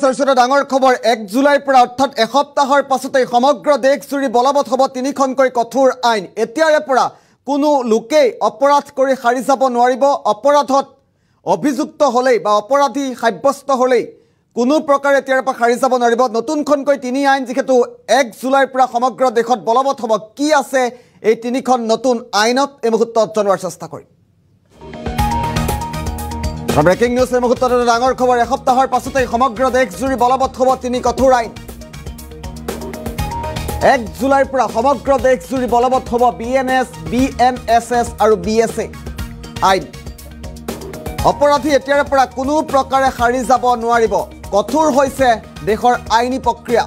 ডাঙৰ খবৰ 1 জুলাইৰ পৰা অৰ্থাৎ এসপ্তাহৰ পাছতে সমগ্ৰ দেশ জুৰি বলবৎ হ'ব তিনিখনকৈ কঠোৰ আইন। এতিয়াৰে পৰা কোনো লোকে অপৰাধ কৰি হাৰি যাব নোৱাৰিব। অপৰাধত অভিযুক্ত হ'লেই বা অপৰাধী সাব্যস্ত হ'লেই কোনো প্ৰকাৰে এতিয়াৰে পৰা হাৰি যাব নোৱাৰিব। নতুনখনকৈ তিনি আইন যিহেতু 1 জুলাইৰ পৰা সমগ্ৰ দেশত বলবৎ হ'ব। কি আছে এই তিনিখন নতুন আইনত এই মুহূৰ্তত জনোৱাৰ চেষ্টা কৰিম। ব্ৰেকিং নিউজ এই মুহূৰ্তত ডাঙৰ খবৰ এসপ্তাহৰ পাছতে সমগ্ৰ দেশ জুৰি বলবৎ হ'ব তিনি কঠোৰ আইন। 1 জুলাইৰ পৰা সমগ্ৰ দেশ জুৰি বলবৎ হ'ব BNS, BNSS আৰু BSA আইন। অপৰাধী এতিয়াৰে পৰা কোনো প্ৰকাৰে হাৰি যাব নোৱাৰিব। কঠোৰ হৈছে দেশৰ আইনী প্ৰক্ৰিয়া।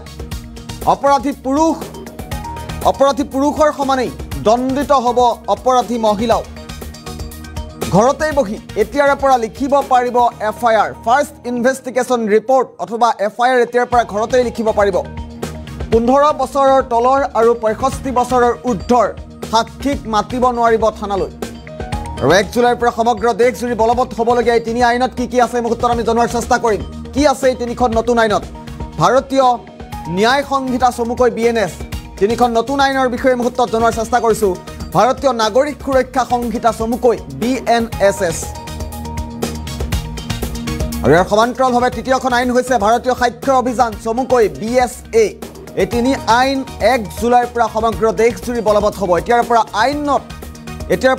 অপৰাধী পুৰুষৰ সমানেই দণ্ডিত হ'ব অপৰাধী মহিলাও। ঘৰতেই বহি এতিয়াৰে পৰা লিখিব পাৰিব FIR, ফাৰ্ষ্ট ইনভেষ্টিগেশ্যন ৰিপৰ্ট অথবা FIR এতিয়াৰ পৰা ঘৰতেই লিখিব পাৰিব। 15 বছৰৰ তলৰ আৰু 65 বছৰৰ ঊৰ্ধৰ সাক্ষীক মাতিব নোৱাৰিব থানালৈ। আৰু 1 জুলাইৰ পৰা সমগ্ৰ দেশ জুৰি বলবৎ হ'বলগীয়া এই তিনি আইনত কি আছে এই মুহূৰ্তত আমি জনোৱাৰ চেষ্টা কৰিম। কি আছে এই তিনিখন নতুন আইনত? ভাৰতীয় ন্যায় সংহিতা চমুকৈ BNS, তিনিখন নতুন আইনৰ বিষয়ে মুহূৰ্তত জনোৱাৰ চেষ্টা কৰিছোঁ। ভাৰতীয় নাগৰিক সুৰক্ষা সংহিতা চমুকৈ BNSS আৰু ইয়াৰ সমান্তৰালভাৱে তৃতীয়খন আইন হৈছে ভাৰতীয় সাক্ষৰ অভিযান চমুকৈ BSA। এই তিনি আইন 1 জুলাইৰ পৰা সমগ্ৰ দেশ জুৰি বলবৎ হ'ব। এতিয়াৰ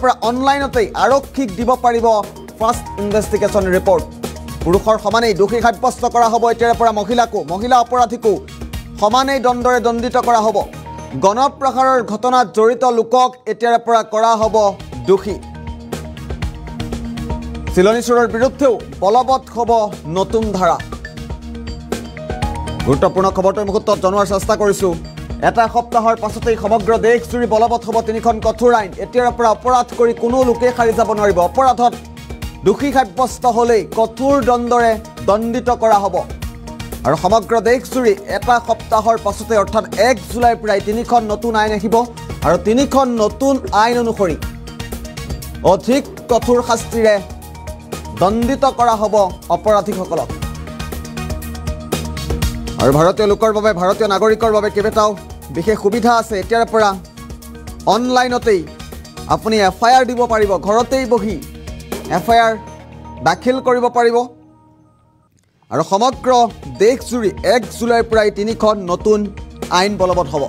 পৰা অনলাইনতেই আৰক্ষীক দিব পাৰিব ফাৰ্ষ্ট ইনভেষ্টিগেশ্যন ৰিপৰ্ট। পুৰুষৰ সমানেই দোষী সাব্যস্ত কৰা হ'ব। এতিয়াৰ পৰা মহিলা অপৰাধীকো সমানেই দণ্ডৰে দণ্ডিত কৰা হ'ব। গণপ্ৰহাৰৰ ঘটনাত জড়িত লোকক এতিয়াৰ পৰা কৰা হ'ব দোষী। চিলনী চোৰৰ বিৰুদ্ধেও বলবৎ হ'ব নতুন ধাৰা। গুৰুত্বপূৰ্ণ খবৰটো মুহূৰ্তত জনোৱাৰ চেষ্টা কৰিছোঁ। এটা সপ্তাহৰ পাছতেই সমগ্ৰ দেশ জুৰি বলবৎ হ'ব তিনিখন কঠোৰ আইন। এতিয়াৰ পৰা অপৰাধ কৰি কোনো লোকে সাৰি যাব নোৱাৰিব। অপৰাধত দোষী সাব্যস্ত হ'লেই কঠোৰ দণ্ডৰে দণ্ডিত কৰা হ'ব। আৰু সমগ্ৰ দেশ জুৰি এটা সপ্তাহৰ পাছতে অৰ্থাৎ 1 জুলাইৰ পৰাই তিনিখন নতুন আইন আহিব। আৰু তিনিখন নতুন আইন অনুসৰি অধিক কঠোৰ শাস্তিৰে দণ্ডিত কৰা হ'ব অপৰাধীসকলক। আৰু ভাৰতীয় লোকৰ বাবে, ভাৰতীয় নাগৰিকৰ বাবে কেইবাটাও বিশেষ সুবিধা আছে। এতিয়াৰ পৰা অনলাইনতেই আপুনি FIR দিব পাৰিব। ঘৰতেই বহি FIR দাখিল কৰিব পাৰিব। আৰু সমগ্ৰ দেশ জুৰি 1 জুলাইৰ পৰাই তিনিখন নতুন আইন বলবৎ হ'ব।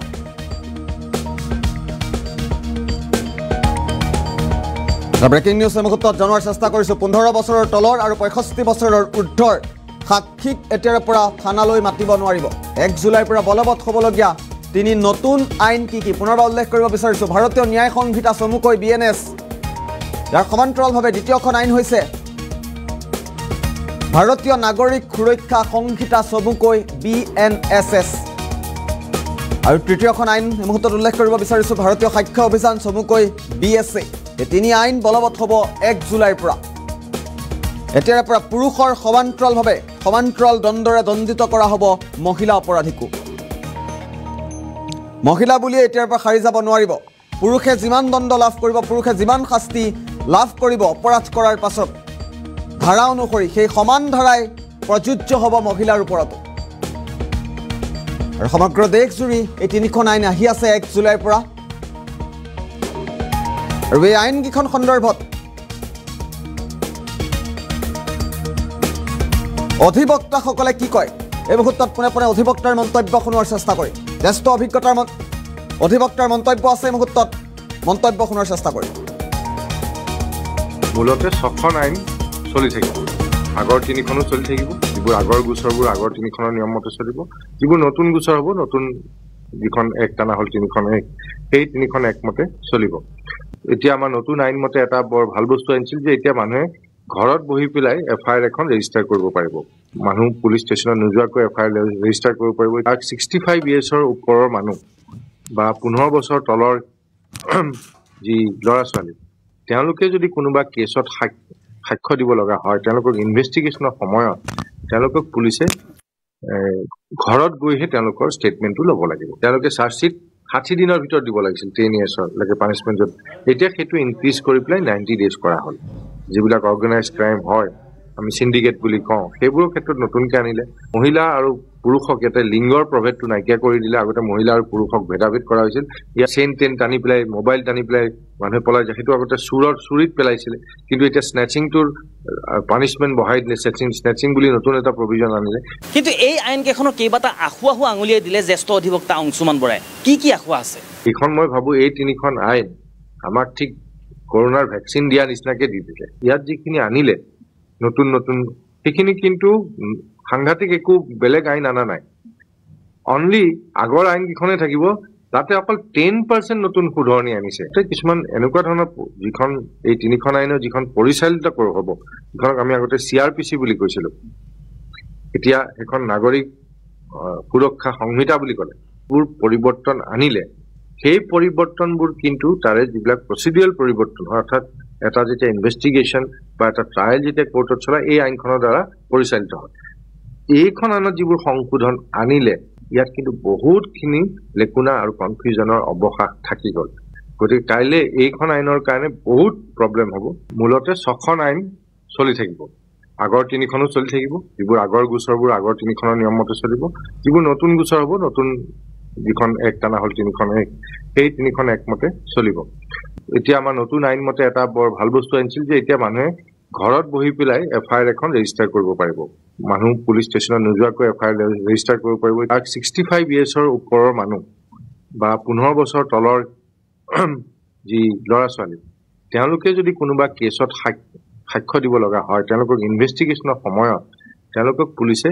ব্ৰেকিং নিউজ এই মুহূৰ্তত জনোৱাৰ চেষ্টা কৰিছোঁ। 15 বছৰৰ তলৰ আৰু 65 বছৰৰ ঊৰ্ধৰ সাক্ষীক এতিয়াৰ পৰা থানালৈ মাতিব নোৱাৰিব। 1 জুলাইৰ পৰা বলবৎ হ'বলগীয়া তিনি নতুন আইন কি পুনৰবাৰ উল্লেখ কৰিব বিচাৰিছোঁ। ভাৰতীয় ন্যায় সংহিতা চমুকৈ BNS, ইয়াৰ সমান্তৰালভাৱে দ্বিতীয়খন আইন হৈছে ভাৰতীয় নাগৰিক সুৰক্ষা সংহিতা চমুকৈ BNSS আৰু তৃতীয়খন আইন এই মুহূৰ্তত উল্লেখ কৰিব বিচাৰিছোঁ ভাৰতীয় সাক্ষ্য অভিযান চমুকৈ BSA। এই তিনি আইন বলবৎ হ'ব 1 জুলাইৰ পৰা। এতিয়াৰ পৰা পুৰুষৰ সমান্তৰাল দণ্ডৰে দণ্ডিত কৰা হ'ব মহিলা অপৰাধীকো। মহিলা বুলিয়ে এতিয়াৰ পৰা সাৰি যাব নোৱাৰিব। পুৰুষে যিমান দণ্ড লাভ কৰিব, পুৰুষে যিমান শাস্তি লাভ কৰিব অপৰাধ কৰাৰ পাছত, ধাৰা অনুসৰি সেই সমান ধাৰাই প্ৰযোজ্য হ'ব মহিলাৰ ওপৰতো। আৰু সমগ্ৰ দেশ জুৰি এই তিনিখন আইন আহি আছে 1 জুলাইৰ পৰা। আৰু এই আইনকেইখন সন্দৰ্ভত অধিবক্তাসকলে কি কয় এই মুহূৰ্তত পোনে পোনে অধিবক্তাৰ মন্তব্য শুনোৱাৰ চেষ্টা কৰিম। জ্যেষ্ঠ অধিবক্তাৰ মন্তব্য আছে এই মুহূৰ্তত, মন্তব্য শুনোৱাৰ চেষ্টা কৰিম। মূলতে 6খন আইন চলি থাকিব। আগৰ তিনিখনো চলি থাকিব। যিবোৰ আগৰ গোচৰবোৰ আগৰ তিনিখনৰ নিয়ম মতে চলিব। যিবোৰ নতুন গোচৰ হ'ব, নতুন যিখন এক টানা হ'ল তিনিখন এক, সেই তিনিখন একমতে চলিব। এতিয়া আমাৰ নতুন আইন মতে এটা বৰ ভাল বস্তু আনিছিল যে এতিয়া মানুহে ঘৰত বহি পেলাই FIR এখন ৰেজিষ্টাৰ কৰিব পাৰিব। মানুহ পুলিচ ষ্টেচনত নোযোৱাকৈ FIR ৰেজিষ্টাৰ কৰিব পাৰিব। তাক 65 yearsৰ ওপৰৰ মানুহ বা 15 বছৰ তলৰ যি ল'ৰা ছোৱালী, তেওঁলোকে যদি কোনোবা কেছত সাক্ষ্য দিব লগা হয়, তেওঁলোকক ইনভেষ্টিগেশ্যনৰ সময়ত তেওঁলোকক পুলিচে ঘৰত গৈহে তেওঁলোকৰ ষ্টেটমেণ্টটো ল'ব লাগিব। তেওঁলোকে চাৰ্জশ্বীট 60 দিনৰ ভিতৰত দিব লাগিছিল 10 yearsলৈকে পানিছমেণ্টত। এতিয়া সেইটো ইনক্ৰিজ কৰি পেলাই 90 days কৰা হ'ল। যিবিলাক অৰ্গেনাইজ ক্ৰাইম হয় আমি সিন্ডিকেট বুলি কওঁ সেইবোৰৰ ক্ষেত্ৰত নতুনকৈ আনিলে মহিলা আৰু পুৰুষক ইয়াতে লিংগৰ প্ৰভেদটো নাইকিয়া কৰি দিলে আগতে মহিলা আৰু পুৰুষক ভেদাভেদ কৰা হৈছিল ইয়াত চেইন টেইন টানি পেলাই মোবাইল টানি পেলাই মানুহে পলাই যায় সেইটো আগতে চুৰিত পেলাইছিলে কিন্তু এতিয়া স্নেচিংটোৰ পানিশমেণ্ট বঢ়াই দিলে স্নেচিং বুলি নতুন এটা প্ৰভিজন আনিলে কিন্তু এই আইন কেইখনৰ কেইবাটা আখুৱা আঙুলিয়াই দিলে জ্যেষ্ঠ অধিবক্তা অংশুমান বৰাই কি আখুৱা আছে এইখন মই ভাবো এই তিনিখন আইন আমাক ঠিক কৰোনাৰ ভেকচিন দিয়া নিচিনাকে দি দিলে ইয়াত যিখিনি আনিলে নতুন সেইখিনি কিন্তু সাংঘাতিক একো বেলেগ আইন আনা নাই অনলি আগৰ আইন কেইখনে থাকিব তাতে অকল 10% নতুন সুধৰণি আনিছে কিছুমান এনেকুৱা ধৰণৰ যিখন এই তিনিখন আইনৰ যিখন পৰিচালিত হ'ব যিখনক আমি আগতে CRPC বুলি কৈছিলো এতিয়া এখন নাগৰিক সুৰক্ষা সংহিতা বুলি ক'লে বোৰ পৰিৱৰ্তন আনিলে সেই পৰিৱৰ্তনবোৰ কিন্তু তাৰে যিবিলাক প্ৰচিডিউৰেল পৰিৱৰ্তন অৰ্থাৎ এটা যেতিয়া ইনভেষ্টিগেশ্যন বা এটা ট্ৰায়েল যেতিয়া কোৰ্টত চলে এই আইনখনৰ দ্বাৰা পৰিচালিত হয় এইখন আইনত যিবোৰ সংশোধন আনিলে ইয়াত কিন্তু বহুতখিনি লেকুনা আৰু কনফিউজনৰ অৱকাশ থাকি গ'ল গতিকে কাইলৈ এইখন আইনৰ কাৰণে বহুত প্ৰব্লেম হ'ব মূলতে 6খন আইন চলি থাকিব আগৰ তিনিখনো চলি থাকিব যিবোৰ আগৰ গোচৰবোৰ আগৰ তিনিখনৰ নিয়ম মতে চলিব যিবোৰ নতুন গোচৰ হ'ব নতুন যিখন এক টানা হ'ল তিনিখন এক সেই তিনিখন একমতে চলিব এতিয়া আমাৰ নতুন আইন মতে এটা বৰ ভাল বস্তু আনিছিল যে এতিয়া মানুহে ঘৰত বহি পেলাই FIR এখন ৰেজিষ্টাৰ কৰিব পাৰিব মানুহ পুলিচ ষ্টেচনত নোযোৱাকৈ FIR ৰেজিষ্টাৰ কৰিব পাৰিব তাক 65 ইয়াৰ্ছৰ ওপৰৰ মানুহ বা 15 বছৰ তলৰ যি ল'ৰা ছোৱালী তেওঁলোকে যদি কোনোবা কেছত সাক্ষ্য দিব লগা হয় তেওঁলোকক ইনভেষ্টিগেশ্যনৰ সময়ত তেওঁলোকক পুলিচে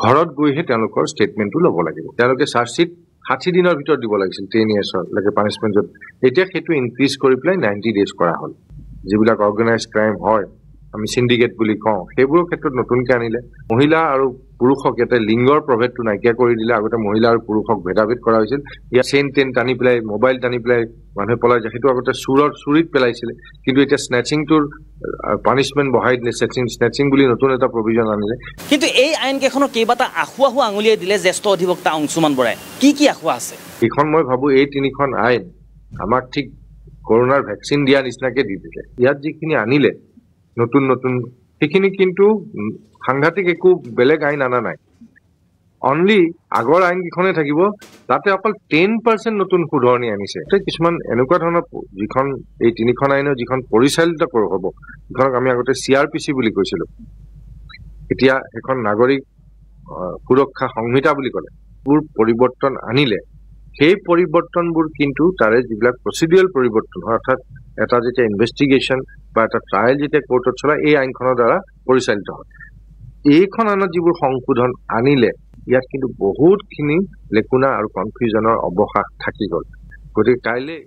ঘৰত গৈহে তেওঁলোকৰ ষ্টেটমেণ্টটো ল'ব লাগিব তেওঁলোকে চাৰ্জশ্বিট 60 দিনৰ ভিতৰত দিব লাগিছিল 10 ইয়াৰ্ছৰ লৈকে পানিশমেণ্টত এতিয়া সেইটো ইনক্ৰিজ কৰি পেলাই 90 ডেজ কৰা হ'ল যিবিলাক অৰ্গেনাইজ ক্ৰাইম হয় আমি সিন্ডিকেট বুলি কওঁ সেইবোৰৰ ক্ষেত্ৰত নতুনকৈ আনিলে মহিলা আৰু পুৰুষক ইয়াতে লিংগৰ প্ৰভেদটো নাইকিয়া কৰি দিলে আগতে মহিলা আৰু পুৰুষক ভেদাভেদ কৰা হৈছিল ইয়াত চেইন টেইন টানি পেলাই মোবাইল টানি পেলাই মানুহে পলাই যায় সেইটো আগতে চুৰিত পেলাইছিলে কিন্তু এতিয়া স্নেচিংটোৰ পানিশমেণ্ট বঢ়াই দিলে স্নেচিং বুলি নতুন এটা প্ৰভিজন আনিলে কিন্তু এই আইন কেইখনৰ কেইবাটা আখুৱা আঙুলিয়াই দিলে জ্যেষ্ঠ অধিবক্তা অংশুমান বৰাই কি আখুৱা আছে এইখন মই ভাবো এই তিনিখন আইন আমাক ঠিক কৰোনাৰ ভেকচিন দিয়া নিচিনাকে দি দিলে ইয়াত যিখিনি আনিলে নতুন সেইখিনি কিন্তু সাংঘাতিক একো বেলেগ আইন আনা নাই অনলি আগৰ আইন কেইখনে থাকিব তাতে অকল 10% নতুন সুধৰণি আনিছে কিছুমান এনেকুৱা ধৰণৰ যিখন এই তিনিখন আইনৰ যিখন পৰিচালিত হ'ব যিখনক আমি আগতে CRPC বুলি কৈছিলো এতিয়া এখন নাগৰিক সুৰক্ষা সংহিতা বুলি ক'লে বোৰ পৰিৱৰ্তন আনিলে সেই পৰিৱৰ্তনবোৰ কিন্তু তাৰে যিবিলাক প্ৰচিডিউৰেল পৰিৱৰ্তন অৰ্থাৎ এটা যেতিয়া ইনভেষ্টিগেশ্যন বা এটা ট্ৰায়েল যেতিয়া কোৰ্টত চলে এই আইনখনৰ দ্বাৰা পৰিচালিত হয় এইখন আইনত যিবোৰ সংশোধন আনিলে ইয়াত কিন্তু বহুতখিনি লেকুনা আৰু কনফিউজনৰ অৱকাশ থাকি গ'ল গতিকে কাইলৈ